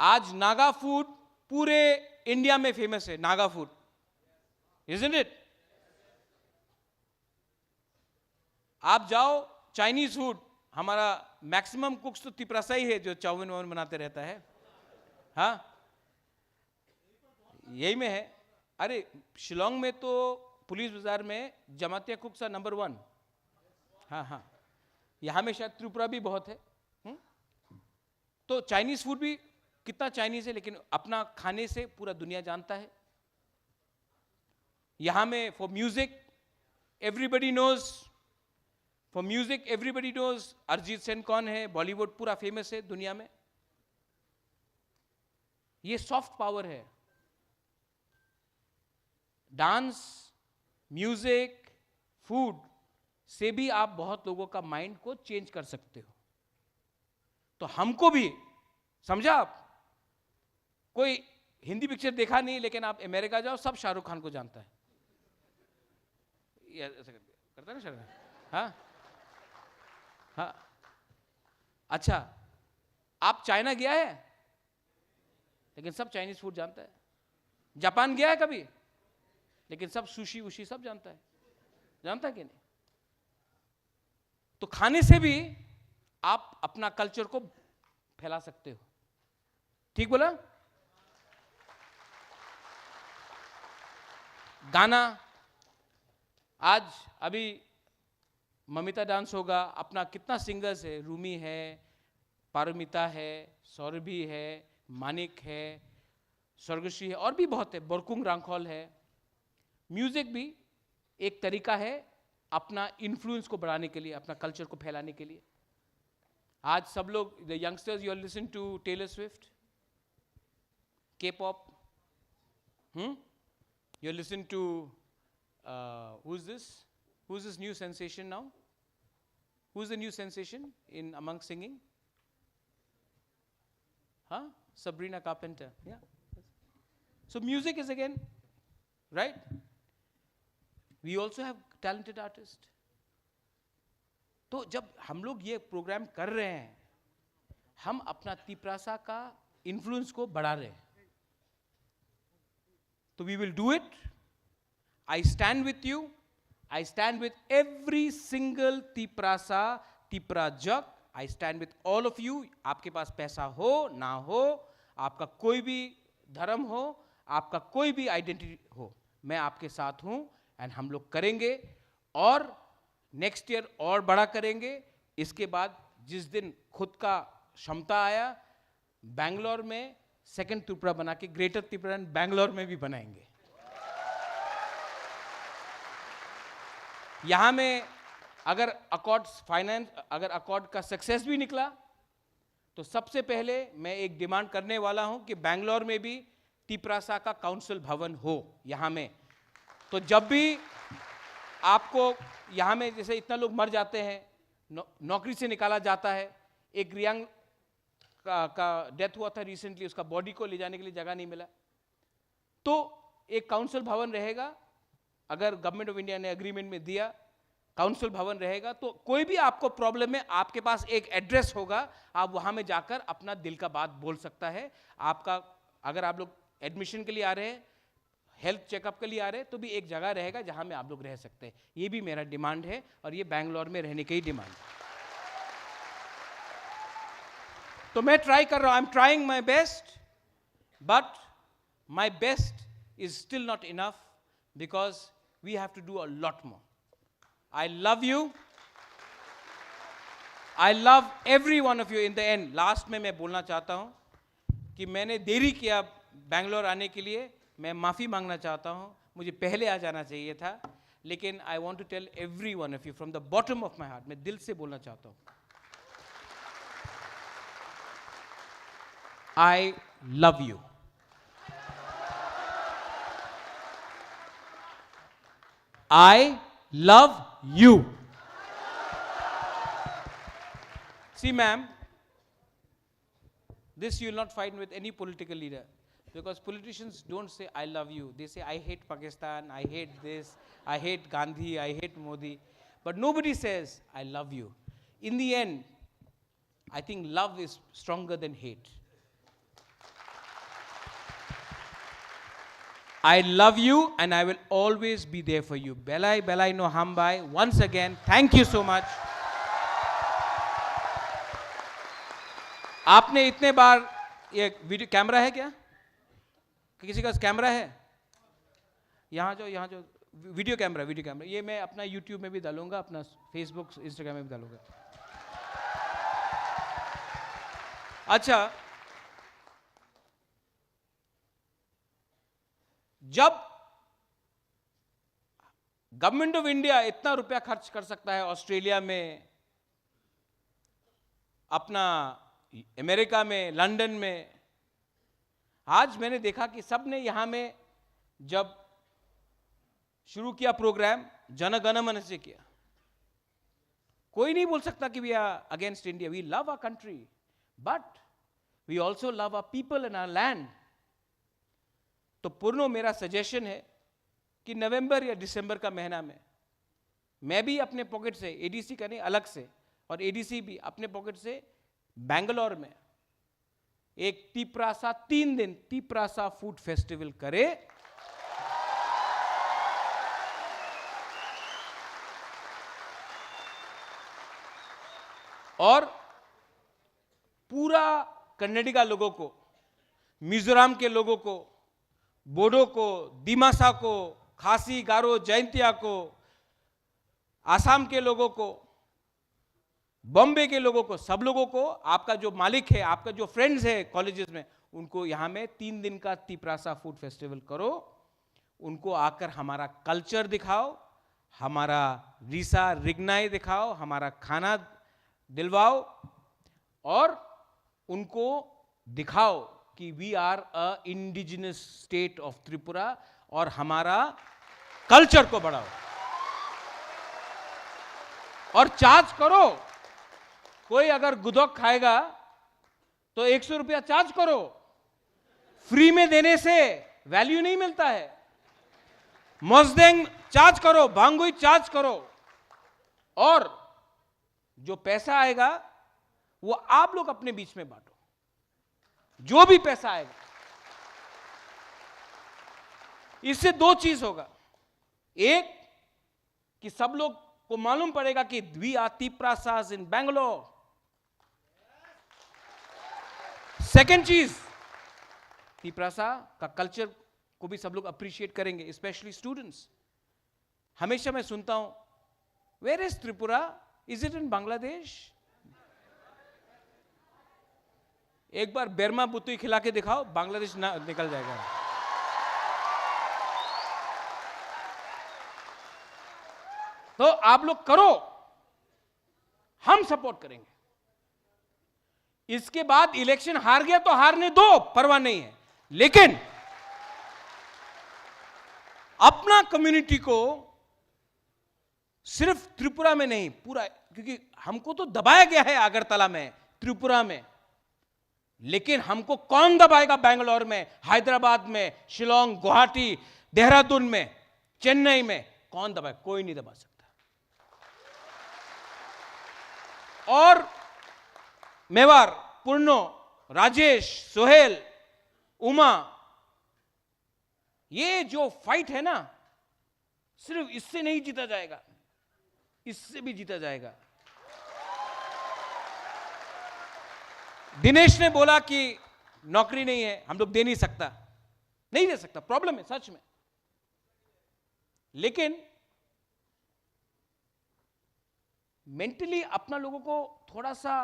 आज नागा फूड पूरे इंडिया में फेमस है, नागा फूड, इजंट इट? आप जाओ चाइनीज फूड, हमारा मैक्सिमम कुक्स तो तिपरासा ही है जो चाउमीन वाउमीन बनाते रहता है, हाँ यही में है। अरे शिलोंग में तो पुलिस बाजार में जमातिया कुक्स आर नंबर 1। हाँ हाँ, यहाँ में शायद त्रिपुरा भी बहुत है। तो चाइनीज फूड भी कितना चाइनीज है, लेकिन अपना खाने से पूरा दुनिया जानता है। यहाँ में for music everybody knows, for music everybody knows Arijit Singh कौन है, बॉलीवुड पूरा फेमस है दुनिया में। ये सॉफ्ट पावर है। डांस, म्यूजिक, फूड से भी आप बहुत लोगों का माइंड को चेंज कर सकते हो। तो हमको भी, समझा आप, कोई हिंदी पिक्चर देखा नहीं लेकिन आप अमेरिका जाओ सब शाहरुख खान को जानता है, ऐसा करता है ना शाहरुख? हाँ हाँ। अच्छा, आप चाइना गया है लेकिन सब चाइनीज फूड जानता है। जापान गया है कभी, लेकिन सब सुशी उशी सब जानता है, जानता है कि नहीं? तो खाने से भी आप अपना कल्चर को फैला सकते हो। ठीक बोला? गाना, आज अभी ममिता डांस होगा, अपना कितना सिंगर्स है, रूमी है, पारमिता है, सौरभी है, मानिक है, स्वर्गश्री है, और भी बहुत है, बोरकुंग रांखौल है। म्यूजिक भी एक तरीका है अपना इन्फ्लुएंस को बढ़ाने के लिए, अपना कल्चर को फैलाने के लिए। आज सब लोग, the youngsters, you are listen to Taylor Swift, के pop, you listen to who's this new sensation now? Who's the new sensation in among singing? Huh? Sabrina Carpenter. Yeah. So music is again, right? We also have talented artists. तो जब हम लोग ये programme कर रहे हैं, हम अपना तिपरासा का इन्फ्लुएंस को बढ़ा रहे हैं। So we will do it. I stand with you. I stand with every single Tiprasa, Tiprajak. I stand with all of you. आपके पास पैसा हो ना हो, आपका कोई भी धर्म हो, आपका कोई भी आइडेंटिटी हो, मैं आपके साथ हूँ। एंड हम लोग करेंगे और नेक्स्ट ईयर और बड़ा करेंगे। इसके बाद जिस दिन खुद का क्षमता आया, बैंगलोर में सेकंड त्रिपुरा बना के ग्रेटर त्रिपुरा बैंगलोर में भी बनाएंगे। यहां में अगर अकॉर्ड फाइनेंस, अगर अकॉर्ड का सक्सेस भी निकला तो सबसे पहले मैं एक डिमांड करने वाला हूं कि बैंगलोर में भी तिपरासा का काउंसिल भवन हो यहां में। तो जब भी आपको यहां में, जैसे इतना लोग मर जाते हैं, नौकरी से निकाला जाता है, एक रियांग का डेथ हुआ था रिसेंटली, उसका बॉडी को ले जाने के लिए जगह नहीं मिला, तो एक काउंसिल भवन रहेगा। अगर गवर्नमेंट ऑफ इंडिया ने एग्रीमेंट में दिया, काउंसिल भवन रहेगा, तो कोई भी आपको प्रॉब्लम है, आपके पास एक एड्रेस होगा, आप वहां में जाकर अपना दिल का बात बोल सकता है। आपका, अगर आप लोग एडमिशन के लिए आ रहे हैं, हेल्थ चेकअप के लिए आ रहे हैं, तो भी एक जगह रहेगा जहां में आप लोग रह सकते हैं। ये भी मेरा डिमांड है और ये बैंगलोर में रहने की ही डिमांड है। तो मैं ट्राई कर रहा हूं, I am trying my best, but my best is still not enough because we have to do a lot more. I love you, I love every one of you. In the end, last में मैं बोलना चाहता हूं कि मैंने देरी किया बैंगलोर आने के लिए, मैं माफी मांगना चाहता हूं, मुझे पहले आ जाना चाहिए था। लेकिन I want to tell every one of you from the bottom of my heart, मैं दिल से बोलना चाहता हूं, I love you. I love you. See, ma'am, this you will not find with any political leader, because politicians don't say I love you. They say I hate Pakistan, I hate this, I hate Gandhi, I hate Modi. But nobody says I love you. In the end, I think love is stronger than hate. I love you and I will always be there for you. Belai belai no hambai. Once again, thank you so much. आपने इतने बार, ये video camera है क्या? किसी का camera है? यहाँ जो वीडियो कैमरा, ये मैं अपना YouTube में भी डालूंगा, अपना Facebook, Instagram में भी डालूंगा. अच्छा, जब गवर्नमेंट ऑफ इंडिया इतना रुपया खर्च कर सकता है ऑस्ट्रेलिया में, अपना अमेरिका में, लंदन में, आज मैंने देखा कि सब ने यहां में जब शुरू किया प्रोग्राम, जन गण मन से किया. कोई नहीं बोल सकता कि we are against India. We love our country, but we also love our people and our land. तो पूर्णो, मेरा सजेशन है कि नवंबर या दिसंबर का महीना में मैं भी अपने पॉकेट से, एडीसी का नहीं अलग से, और एडीसी भी अपने पॉकेट से बेंगलोर में एक तीपरासा 3 दिन तीपरासा फूड फेस्टिवल करे. और पूरा कर्नाटका लोगों को, मिजोरम के लोगों को, बोडो को, दिमासा को, खासी, गारो, जयंतिया को, आसाम के लोगों को, बॉम्बे के लोगों को, सब लोगों को, आपका जो मालिक है, आपका जो फ्रेंड्स है कॉलेजेस में, उनको यहां में 3 दिन का तीपरासा फूड फेस्टिवल करो. उनको आकर हमारा कल्चर दिखाओ, हमारा रीसा रिगनाई दिखाओ, हमारा खाना दिलवाओ, और उनको दिखाओ कि we are a indigenous state of Tripura, और हमारा कल्चर को बढ़ाओ. और चार्ज करो. कोई अगर गुदौक खाएगा तो 100 रुपया चार्ज करो. फ्री में देने से वैल्यू नहीं मिलता है. मोजदेंग चार्ज करो, भांगुई चार्ज करो, और जो पैसा आएगा वो आप लोग अपने बीच में बांटो. जो भी पैसा आएगा, इससे 2 चीज होगा. एक, कि सब लोग को मालूम पड़ेगा कि वी आर तीपरासास इन बेंगलोर. सेकेंड चीज, तीपरासा का कल्चर को भी सब लोग अप्रिशिएट करेंगे, स्पेशली स्टूडेंट्स. हमेशा मैं सुनता हूं, where is Tripura, is it in Bangladesh? एक बार बेरमा बुतुई खिला के दिखाओ, बांग्लादेश ना निकल जाएगा. तो आप लोग करो, हम सपोर्ट करेंगे. इसके बाद इलेक्शन हार गया तो हारने दो, परवाह नहीं है, लेकिन अपना कम्युनिटी को सिर्फ त्रिपुरा में नहीं, पूरा, क्योंकि हमको तो दबाया गया है अगरतला में, त्रिपुरा में, लेकिन हमको कौन दबाएगा? बेंगलोर में, हैदराबाद में, शिलोंग, गुवाहाटी, देहरादून में, चेन्नई में कौन दबाए? कोई नहीं दबा सकता. और मेवार, पूर्णो, राजेश, सोहेल, उमा, ये जो फाइट है ना, सिर्फ इससे नहीं जीता जाएगा, इससे भी जीता जाएगा. दिनेश ने बोला कि नौकरी नहीं है, हम लोग दे नहीं सकता. नहीं दे सकता, प्रॉब्लम है सच में. लेकिन मेंटली अपना लोगों को थोड़ा सा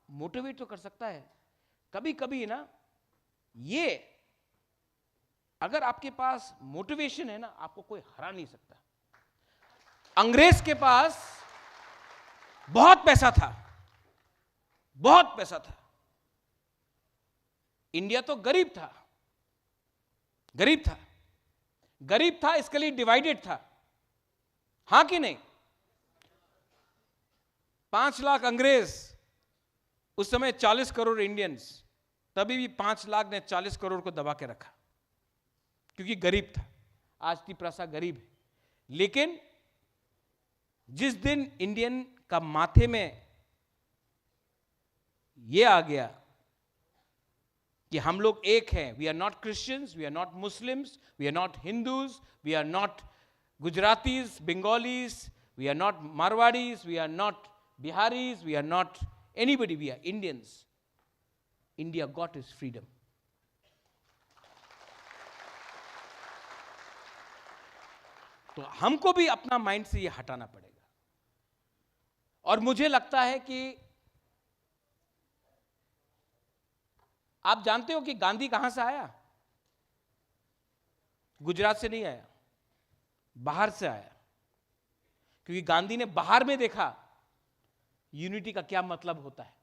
मोटिवेट तो कर सकता है. कभी कभी ना, ये अगर आपके पास मोटिवेशन है ना, आपको कोई हरा नहीं सकता. अंग्रेज के पास बहुत पैसा था, बहुत पैसा था. इंडिया तो गरीब था, गरीब था, गरीब था, इसके लिए डिवाइडेड था. हां कि नहीं? 5 लाख अंग्रेज, उस समय 40 करोड़ इंडियंस, तभी भी 5 लाख ने 40 करोड़ को दबा के रखा, क्योंकि गरीब था. आज तीपरासा गरीब है, लेकिन जिस दिन इंडियन का माथे में ये आ गया कि हम लोग एक हैं. We are not Christians, we are not Muslims, we are not Hindus, we are not Gujaratis, Bengalis, we are not Marwaris, we are not Biharis, we are not anybody, we are Indians. India got is freedom. तो हमको भी अपना mind से ये हटाना पड़ेगा. और मुझे लगता है कि आप जानते हो कि गांधी कहां से आया? गुजरात से नहीं आया, बाहर से आया. क्योंकि गांधी ने बाहर में देखा यूनिटी का क्या मतलब होता है.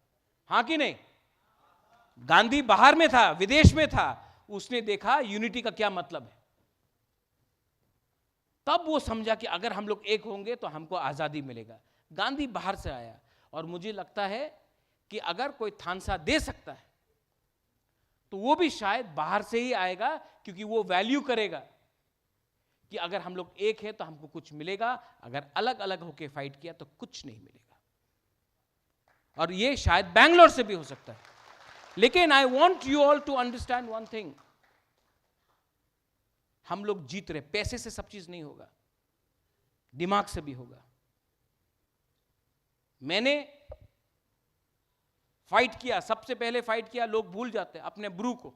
हां कि नहीं? गांधी बाहर में था, विदेश में था, उसने देखा यूनिटी का क्या मतलब है. तब वो समझा कि अगर हम लोग एक होंगे तो हमको आजादी मिलेगा. गांधी बाहर से आया. और मुझे लगता है कि अगर कोई थानसा दे सकता है तो वो भी शायद बाहर से ही आएगा, क्योंकि वो वैल्यू करेगा कि अगर हम लोग एक है तो हमको कुछ मिलेगा, अगर अलग अलग होके फाइट किया तो कुछ नहीं मिलेगा. और ये शायद बैंगलोर से भी हो सकता है. लेकिन I want you all to understand one thing. हम लोग जीत रहे. पैसे से सब चीज नहीं होगा, दिमाग से भी होगा. मैंने फाइट किया, सबसे पहले फाइट किया. लोग भूल जाते हैं अपने ब्रू को.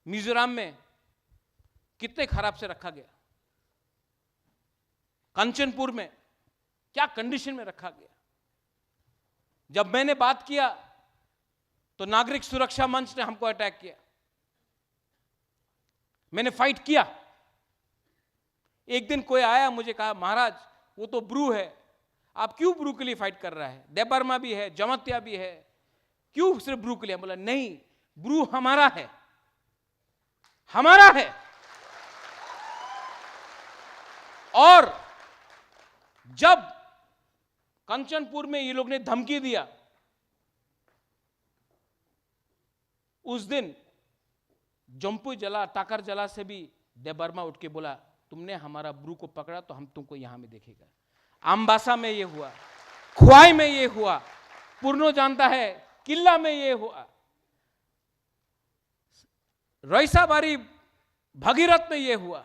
मिजोरम में कितने खराब से रखा गया, कंचनपुर में क्या कंडीशन में रखा गया. जब मैंने बात किया तो नागरिक सुरक्षा मंच ने हमको अटैक किया. मैंने फाइट किया. एक दिन कोई आया, मुझे कहा, महाराज वो तो ब्रू है, आप क्यों ब्रू के लिए फाइट कर रहा है? देबर्मा भी है, जमत्या भी है, क्यों सिर्फ ब्रू के लिए? बोला नहीं, ब्रू हमारा है, हमारा है. और जब कंचनपुर में ये लोग ने धमकी दिया, उस दिन जम्पू जला, टाकर जला से भी देबर्मा उठ के बोला, तुमने हमारा ब्रू को पकड़ा तो हम तुमको यहां में देखेगा. आमबासा में ये हुआ, खुआई में ये हुआ, पुरनो जानता है, किला में ये हुआ, रईसाबारी भगीरथ में ये हुआ,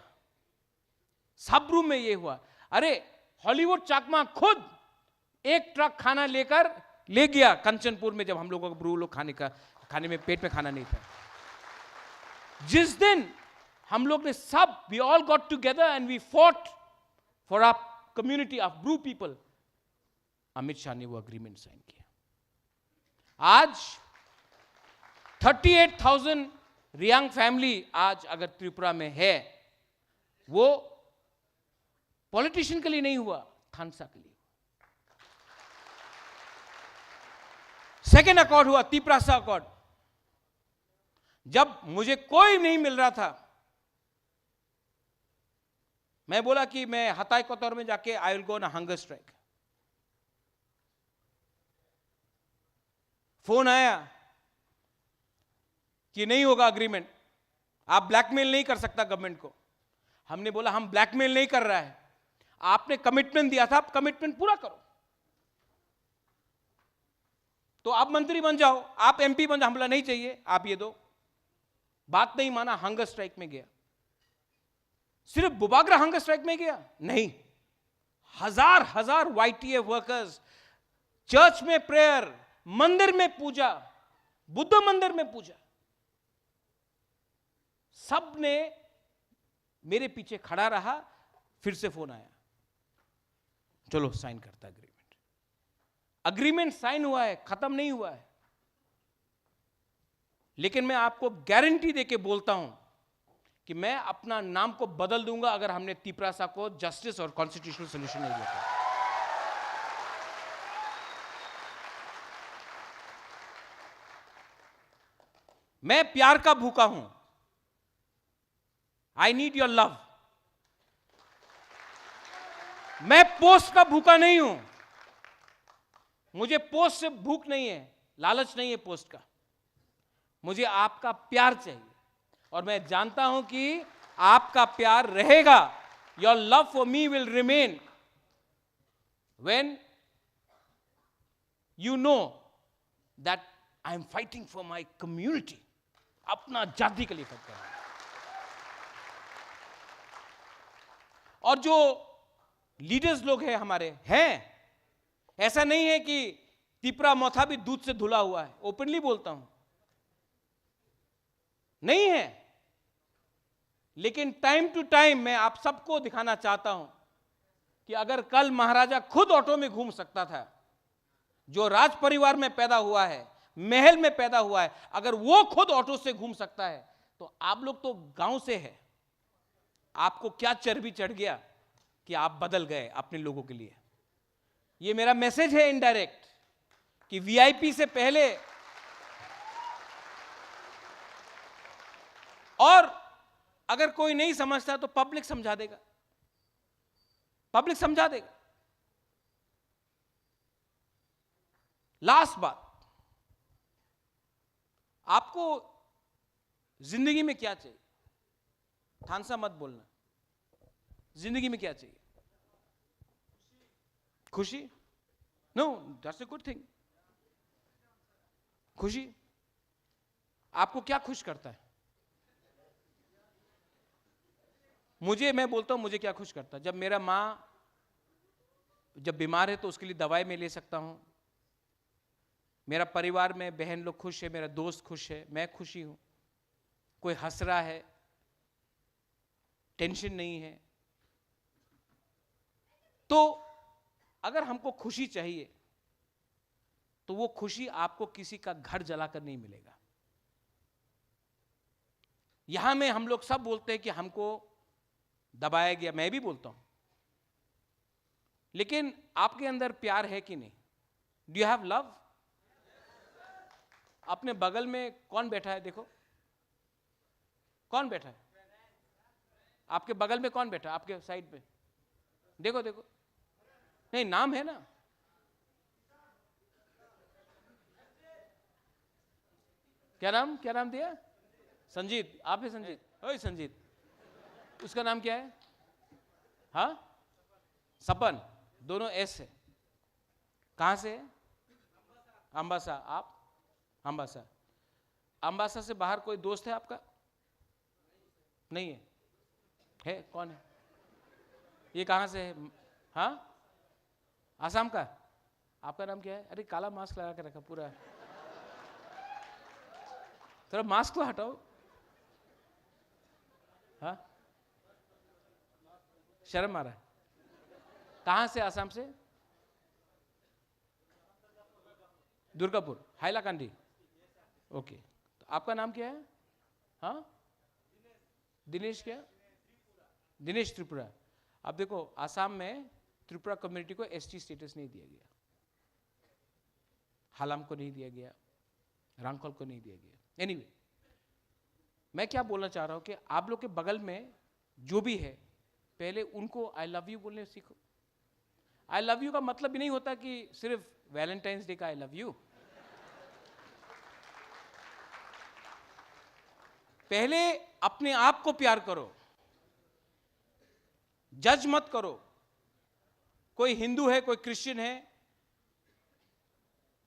साब्रू में ये हुआ. अरे हॉलीवुड चाकमा खुद एक ट्रक खाना लेकर ले गया कंचनपुर में, जब हम लोगों को ब्रू लोग खाने में पेट में खाना नहीं था. जिस दिन हम लोग ने सब, we all got together and we fought for our community of Bru people, Amit Shah ने वो अग्रीमेंट साइन किया. आज 38,000 रियांग फैमिली आज अगर त्रिपुरा में है, वो पॉलिटिशियन के लिए नहीं हुआ, थानसा के लिए. सेकेंड अकॉर्ड हुआ, तिप्रासा अकॉर्ड. जब मुझे कोई नहीं मिल रहा था, मैं बोला कि मैं हताई कोतौर में जाके I will go on hunger strike. Phone आया कि नहीं होगा अग्रीमेंट, आप ब्लैकमेल नहीं कर सकता गवर्नमेंट को. हमने बोला हम ब्लैकमेल नहीं कर रहा है, आपने कमिटमेंट दिया था, आप कमिटमेंट पूरा करो. तो आप मंत्री बन जाओ, आप एमपी बन जाओ. हम बोला नहीं चाहिए, आप ये दो. बात नहीं माना, हंगर स्ट्राइक में गया. सिर्फ बुबागरा हंगर स्ट्राइक में गया नहीं, हजार हजार वाईटीएफ वर्कर्स, चर्च में प्रेयर, मंदिर में पूजा, बुद्ध मंदिर में पूजा, सब ने मेरे पीछे खड़ा रहा. फिर से फोन आया, चलो साइन करता अग्रीमेंट. अग्रीमेंट साइन हुआ है, खत्म नहीं हुआ है. लेकिन मैं आपको गारंटी देके बोलता हूं कि मैं अपना नाम को बदल दूंगा अगर हमने तिप्रासा को जस्टिस और कॉन्स्टिट्यूशनल सोल्यूशन नहीं दिया. मैं प्यार का भूखा हूं. I need your love. मैं पोस्ट का भूखा नहीं हूं. मुझे पोस्ट से भूख नहीं है, लालच नहीं है पोस्ट का. मुझे आपका प्यार चाहिए, और मैं जानता हूं कि आपका प्यार रहेगा. Your love for me will remain when you know that I am fighting for my community. अपना जाति के लिए फर्क कर रहे हैं। और जो लीडर्स लोग हैं हमारे हैं, ऐसा नहीं है कि तिपरा मोथा भी दूध से धुला हुआ है, ओपनली बोलता हूं, नहीं है। लेकिन टाइम टू टाइम मैं आप सबको दिखाना चाहता हूं कि अगर कल महाराजा खुद ऑटो में घूम सकता था, जो राज परिवार में पैदा हुआ है, महल में पैदा हुआ है, अगर वो खुद ऑटो से घूम सकता है, तो आप लोग तो गांव से है, आपको क्या चर्बी चढ़ गया कि आप बदल गए अपने लोगों के लिए। ये मेरा मैसेज है इनडायरेक्ट कि वीआईपी से पहले, और अगर कोई नहीं समझता तो पब्लिक समझा देगा, पब्लिक समझा देगा। लास्ट बात, आपको जिंदगी में क्या चाहिए? थानसा मत बोलना। जिंदगी में क्या चाहिए? खुशी? No, that's a good thing. खुशी। आपको क्या खुश करता है? मैं बोलता हूं मुझे क्या खुश करता है, जब मेरा मां जब बीमार है तो उसके लिए दवाई मैं ले सकता हूं, मेरा परिवार में बहन लोग खुश है, मेरा दोस्त खुश है, मैं खुशी हूं, कोई हंस रहा है, टेंशन नहीं है। तो अगर हमको खुशी चाहिए तो वो खुशी आपको किसी का घर जलाकर नहीं मिलेगा। यहां में हम लोग सब बोलते हैं कि हमको दबाया गया, मैं भी बोलता हूं, लेकिन आपके अंदर प्यार है कि नहीं? Do you have love? अपने बगल में कौन बैठा है? देखो कौन बैठा है आपके बगल में, कौन बैठा है आपके साइड में? देखो देखो, नहीं नाम है ना? क्या नाम दिया? संजीत। आप है संजीत? ओए संजीत, उसका नाम क्या है? हाँ, सपन। दोनों एस है। कहां से है? अंबासा। आप? अंबासा। अंबासा से बाहर कोई दोस्त है आपका? नहीं है? है? कौन है? ये कहां से है? हाँ, आसाम का। आपका नाम क्या है? अरे काला मास्क लगा के रखा पूरा, थोड़ा मास्क तो हटाओ। हाँ, शर्म आ रहा है। कहां से? आसाम से? दुर्गापुर, हाइलाकांडी। ओके, तो आपका नाम क्या है? हाँ, दिनेश। क्या? दिनेश त्रिपुरा। अब देखो, आसाम में त्रिपुरा कम्युनिटी को एसटी स्टेटस नहीं दिया गया, हालाम को नहीं दिया गया, रांखल को नहीं दिया गया। एनीवे, मैं क्या बोलना चाह रहा हूं कि आप लोग के बगल में जो भी है, पहले उनको आई लव यू बोलने सीखो। आई लव यू का मतलब भी नहीं होता कि सिर्फ वैलेंटाइंस डे का आई लव यू। पहले अपने आप को प्यार करो, जज मत करो। कोई हिंदू है, कोई क्रिश्चियन है,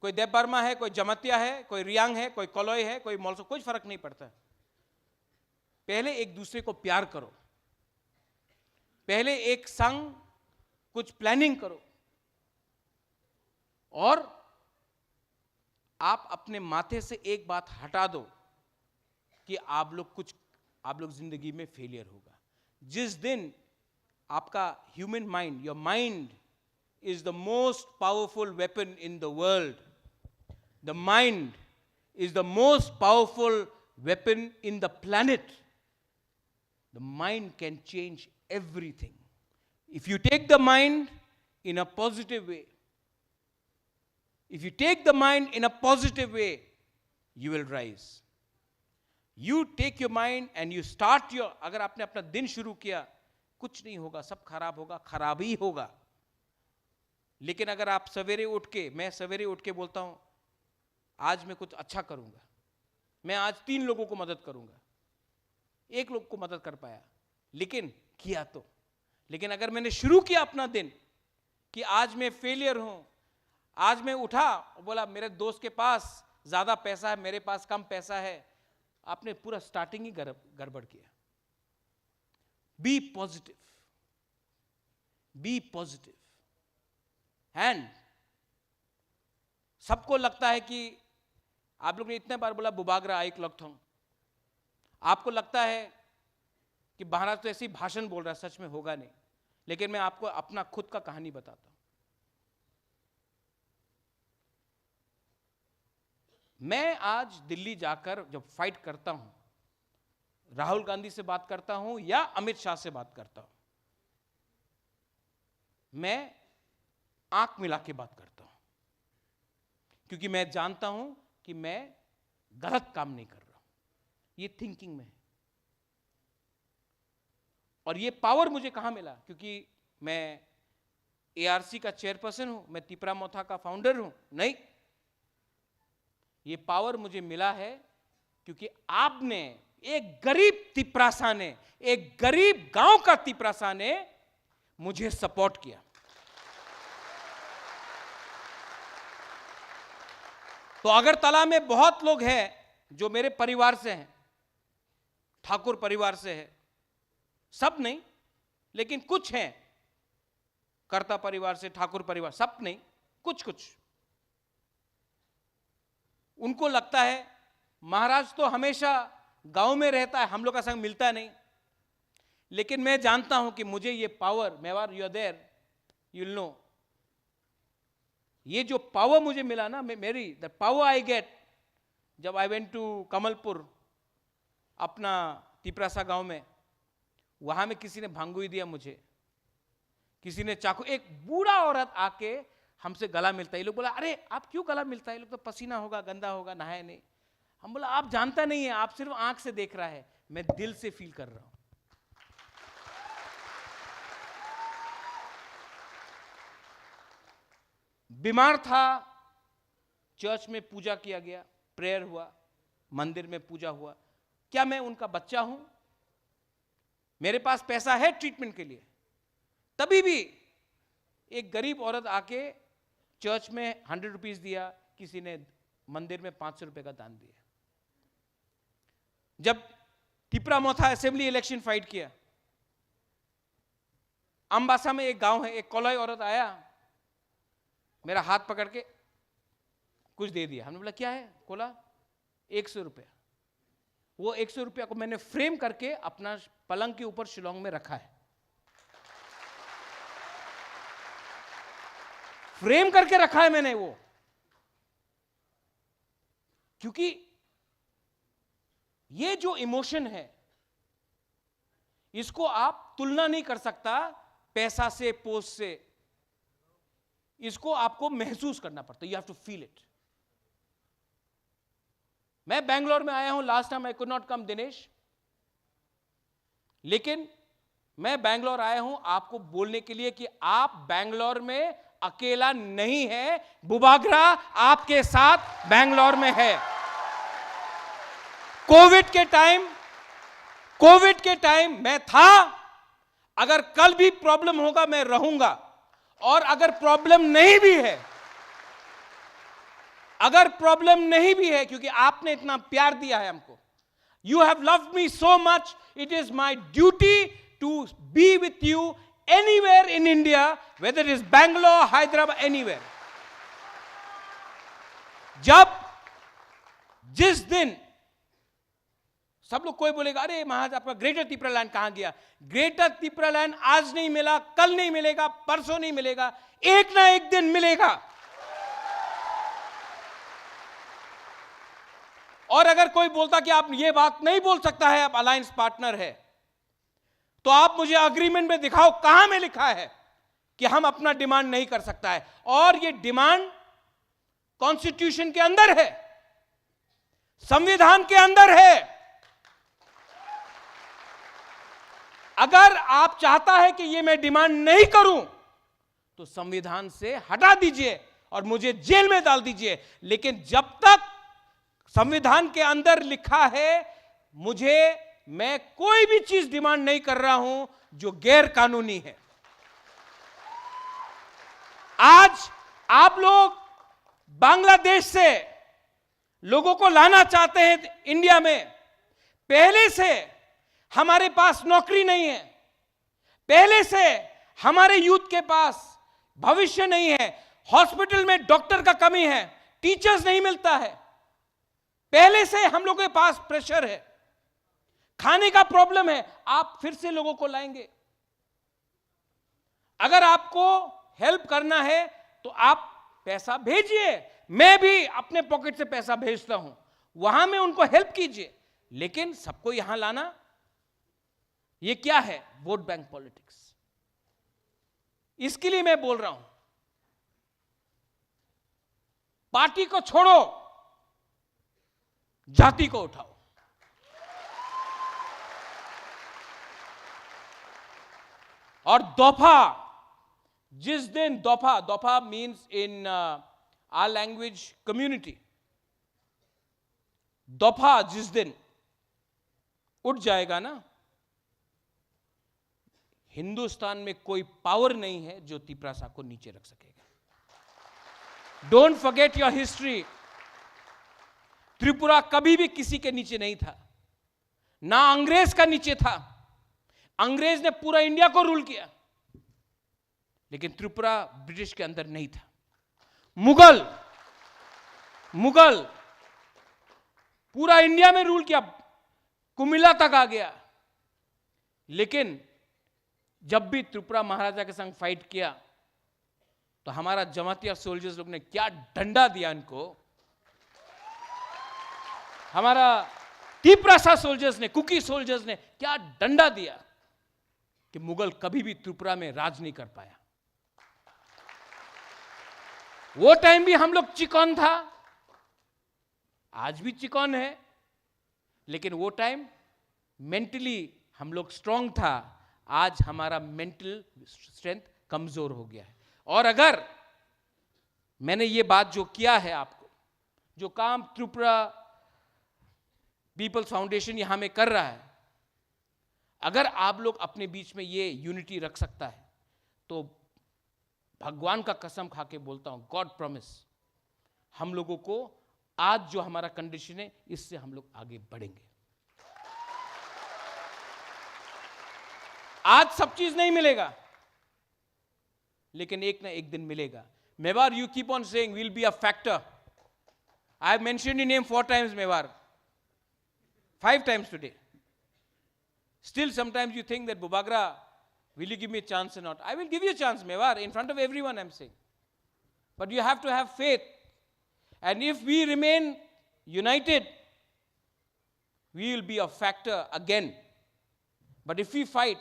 कोई देवबर्मा है, कोई जमतिया है, कोई रियांग है, कोई कलोई है, कोई मौलसो, कुछ फर्क नहीं पड़ता। पहले एक दूसरे को प्यार करो, पहले एक संग कुछ प्लानिंग करो, और आप अपने माथे से एक बात हटा दो कि आप लोग जिंदगी में फेलियर होगा। जिस दिन आपका human mind, your mind is the most powerful weapon in the world. The mind is the most powerful weapon in the planet. The mind can change everything. If you take the mind in a positive way, if you take the mind in a positive way, you will rise. You take your mind and you start your, अगर आपने अपना दिन शुरू किया, कुछ नहीं होगा, सब खराब होगा, खराब ही होगा। लेकिन अगर आप सवेरे उठ के, मैं सवेरे उठ के बोलता हूं आज मैं कुछ अच्छा करूंगा, मैं आज 3 लोगों को मदद करूंगा, 1 लोग को मदद कर पाया, लेकिन किया तो। लेकिन अगर मैंने शुरू किया अपना दिन कि आज मैं फेलियर हूं, आज मैं उठा और बोला मेरे दोस्त के पास ज्यादा पैसा है, मेरे पास कम पैसा है, आपने पूरा स्टार्टिंग ही गड़बड़ किया। Be positive, be positive. And सबको लगता है कि आप लोग ने इतने बार बोला बुबागरा आई क्लॉकथोंग, आपको लगता है कि महाराज तो ऐसी भाषण बोल रहा है, सच में होगा नहीं। लेकिन मैं आपको अपना खुद का कहानी बताता हूं। मैं आज दिल्ली जाकर जब फाइट करता हूं, राहुल गांधी से बात करता हूं या अमित शाह से बात करता हूं, मैं आंख मिला के बात करता हूं, क्योंकि मैं जानता हूं कि मैं गलत काम नहीं कर रहा हूं। ये थिंकिंग में है। और ये पावर मुझे कहां मिला? क्योंकि मैं एआरसी का चेयरपर्सन हूं, मैं तिपरा मोथा का फाउंडर हूं? नहीं, ये पावर मुझे मिला है क्योंकि आपने, एक गरीब तिपरासा ने, एक गरीब गांव का तिपरासा ने मुझे सपोर्ट किया। तो अगरतला में बहुत लोग हैं जो मेरे परिवार से हैं, ठाकुर परिवार से है, सब नहीं लेकिन कुछ हैं, कर्ता परिवार से, ठाकुर परिवार, सब नहीं, कुछ कुछ। उनको लगता है महाराज तो हमेशा गांव में रहता है, हम लोग का संग मिलता नहीं। लेकिन मैं जानता हूं कि मुझे ये पावर, मेवार you are there, you will know, ये जो पावर मुझे मिला ना, मेरी द पावर आई गेट जब आई वेंट टू कमलपुर, अपना तिपरासा गांव में, वहां में किसी ने भांगुई दिया मुझे, किसी ने चाकू, एक बूढ़ा औरत आके हमसे गला मिलता है। ये लोग बोला अरे आप क्यों गला मिलता है? ये लोग तो पसीना होगा, गंदा होगा, नहाए नहीं। हम बोला आप जानता नहीं है, आप सिर्फ आंख से देख रहा है, मैं दिल से फील कर रहा हूं। बीमार था, चर्च में पूजा किया गया, प्रेयर हुआ, मंदिर में पूजा हुआ। क्या मैं उनका बच्चा हूं? मेरे पास पैसा है ट्रीटमेंट के लिए, तभी भी एक गरीब औरत आके चर्च में 100 रुपीज दिया, किसी ने मंदिर में 500 रुपए का दान दिया। जब तिपरा मोथा असेंबली इलेक्शन फाइट किया, अंबासा में एक गांव है, एक कोलाई औरत आया, मेरा हाथ पकड़ के कुछ दे दिया। हमने बोला क्या है? कोला 100 रुपया। वो 100 रुपया को मैंने फ्रेम करके अपना पलंग के ऊपर शिलोंग में रखा है, फ्रेम करके रखा है मैंने वो, क्योंकि ये जो इमोशन है इसको आप तुलना नहीं कर सकता पैसा से, पोस्ट से। इसको आपको महसूस करना पड़ता है, you have to feel it. मैं बेंगलोर में आया हूं, last time I could not come Dinesh, लेकिन मैं बेंगलोर आया हूं आपको बोलने के लिए कि आप बेंगलोर में अकेला नहीं है, बुबागरा आपके साथ बेंगलोर में है। कोविड के टाइम मैं था, अगर कल भी प्रॉब्लम होगा मैं रहूंगा, और अगर प्रॉब्लम नहीं भी है, क्योंकि आपने इतना प्यार दिया है हमको, you have loved me so much, it is my duty to be with you anywhere in India, whether it is Bangalore, Hyderabad, anywhere. जिस दिन सब लोग कोई बोलेगा अरे महाराज आपका ग्रेटर तिपरा लैंड कहां गया? ग्रेटर तिपरा लैंड आज नहीं मिला, कल नहीं मिलेगा, परसों नहीं मिलेगा, एक ना एक दिन मिलेगा। और अगर कोई बोलता कि आप ये बात नहीं बोल सकता है, आप अलायंस पार्टनर है, तो आप मुझे अग्रीमेंट में दिखाओ कहां में लिखा है कि हम अपना डिमांड नहीं कर सकता है। और ये डिमांड कॉन्स्टिट्यूशन के अंदर है, संविधान के अंदर है। अगर आप चाहता है कि ये मैं डिमांड नहीं करूं तो संविधान से हटा दीजिए और मुझे जेल में डाल दीजिए। लेकिन जब तक संविधान के अंदर लिखा है, मैं कोई भी चीज डिमांड नहीं कर रहा हूं जो गैर कानूनी है। आज आप लोग बांग्लादेश से लोगों को लाना चाहते हैं इंडिया में, पहले से हमारे पास नौकरी नहीं है, पहले से हमारे यूथ के पास भविष्य नहीं है, हॉस्पिटल में डॉक्टर का कमी है, टीचर्स नहीं मिलता है, पहले से हम लोगों के पास प्रेशर है, खाने का प्रॉब्लम है, आप फिर से लोगों को लाएंगे। अगर आपको हेल्प करना है तो आप पैसा भेजिए, मैं भी अपने पॉकेट से पैसा भेजता हूं, वहां में उनको हेल्प कीजिए, लेकिन सबको यहां लाना, यह क्या है? Vote bank politics. इसके लिए मैं बोल रहा हूं, पार्टी को छोड़ो, जाति को उठाओ। और दफा, जिस दिन दफा means in our language community, दफा जिस दिन उठ जाएगा ना, हिंदुस्तान में कोई पावर नहीं है जो तिपरासा को नीचे रख सकेगा। Don't forget your history. Tripura कभी भी किसी के नीचे नहीं था, ना अंग्रेज का नीचे था। अंग्रेज ने पूरा इंडिया को रूल किया, लेकिन त्रिपुरा ब्रिटिश के अंदर नहीं था। मुगल पूरा इंडिया में रूल किया, कुमिल्ला तक आ गया, लेकिन जब भी त्रिपुरा महाराजा के संग फाइट किया तो हमारा जमातिया सोल्जर्स लोग ने क्या डंडा दिया इनको, हमारा तिपरासा सोल्जर्स ने, कुकी सोल्जर्स ने क्या डंडा दिया कि मुगल कभी भी त्रिपुरा में राज नहीं कर पाया। वो टाइम भी हम लोग चिकन था, आज भी चिकन है, लेकिन वो टाइम मेंटली हम लोग स्ट्रांग था, आज हमारा मेंटल स्ट्रेंथ कमजोर हो गया है। और अगर मैंने ये बात जो किया है, आपको जो काम त्रिपुरा पीपल्स फाउंडेशन यहां में कर रहा है, अगर आप लोग अपने बीच में ये यूनिटी रख सकता है, तो भगवान का कसम खा के बोलता हूं, गॉड प्रॉमिस, हम लोगों को आज जो हमारा कंडीशन है, इससे हम लोग आगे बढ़ेंगे। आज सब चीज नहीं मिलेगा, लेकिन एक ना एक दिन मिलेगा। Mewar, you keep on saying will be a factor. I have mentioned your name 4 times, Mewar, 5 times today. Still sometimes you think that, Bubagra, will you give me a chance or not? I will give you a chance, Mewar, in front of everyone I'm saying. But you have to have faith. And if we remain united, we will be a factor again. But if we fight,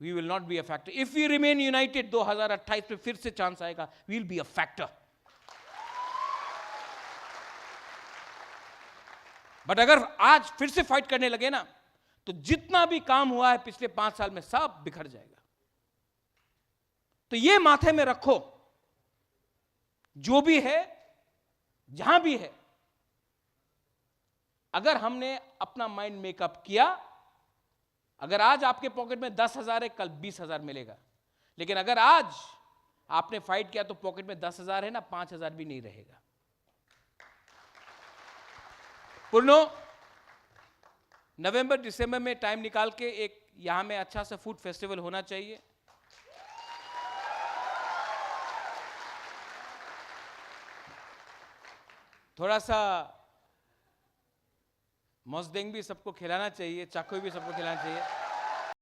we will not be a factor. If we remain united, 2028 में फिर से chance आएगा, we will be a factor. But अगर आज फिर से fight करने लगे ना, तो जितना भी काम हुआ है पिछले 5 साल में सब बिखर जाएगा। तो ये माथे में रखो, जो भी है, जहां भी है, अगर हमने अपना माइंड मेकअप किया, अगर आज आपके पॉकेट में 10,000 है, कल 20,000 मिलेगा। लेकिन अगर आज आपने फाइट किया तो पॉकेट में 10,000 है ना, 5,000 भी नहीं रहेगा। पूर्णो, नवंबर दिसंबर में टाइम निकाल के एक यहां में अच्छा सा फूड फेस्टिवल होना चाहिए। थोड़ा सा मौसदेंग भी सबको खिलाना चाहिए, चाकोई भी सबको खिलाना चाहिए।